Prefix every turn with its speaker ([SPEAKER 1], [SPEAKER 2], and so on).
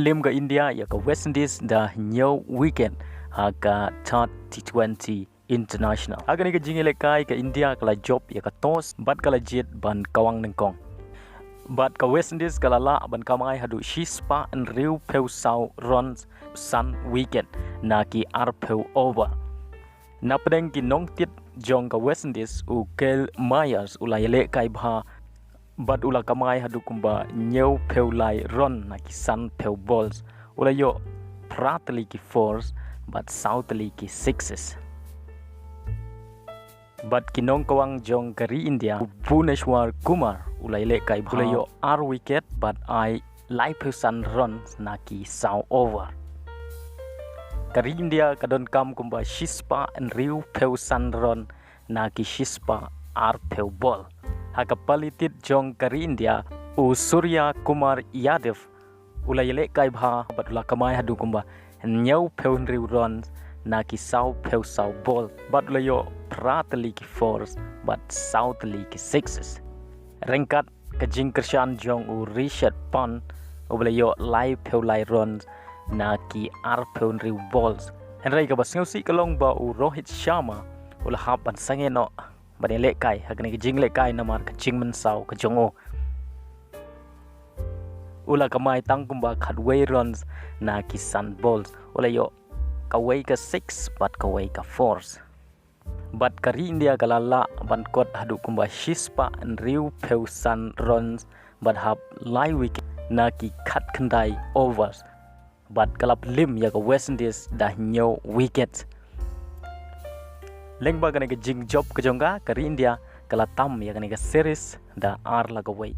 [SPEAKER 1] PYNLIEM ke India ya ke West Indies dah new weekend HAKA T20 International. Aga ni ke jingi lekai ke India kala job ya ke tos bat kala jet ban kawang nengkong. Bat ke West Indies kala la ban kamai hadu shispa and riu peu sau runs sun weekend na ki ar peu over. Na pedeng ki nong tit jong ke West Indies u kel Myers ulai lekai bha bat ula kamai hadu kumba nyeu peu lai run na ki sun peu balls ula yo pratli ki fours but southly ki sixes. But kinong kawang jong kari India Bhuvneshwar Kumar ulai lekai bha ula yo ar wicket but I lai peu sun runs na ki sau over. Kari India kadon kam kumba shispa and riu peu sun run na ki shispa ar peu ball. HAKA palitit jong kari India u Surya Kumar Yadav ulai lekai bha bat ula kamai hadu kumba nyau peu riu runs na ki sau peu sau ball bat ula yo pratli ki fours but southly ki sixes. Rengkat ke jing kershan jong u Rishabh Pant ula yo lai peu lai runs na ki ar peu riu balls. Henry ka basngsi kalong ba u Rohit Sharma ula hap ban sangeno bani lekai hagni ke jing lekai namar ke jing mensau ke jongo ula kamai tangkumba khatway runs na ki sun balls ula yo kaway ka 6 but kaway ka 4s but kari India kalala ban kot hadu kumba shispa and riu peu sun runs but hab lai wicket na ki khat khandai overs but kalap lim ya ka West Indies dah nyo wicket. Lengba kena ke jing job ke jongga kari India kala tam ya kena ke series da ar lagawai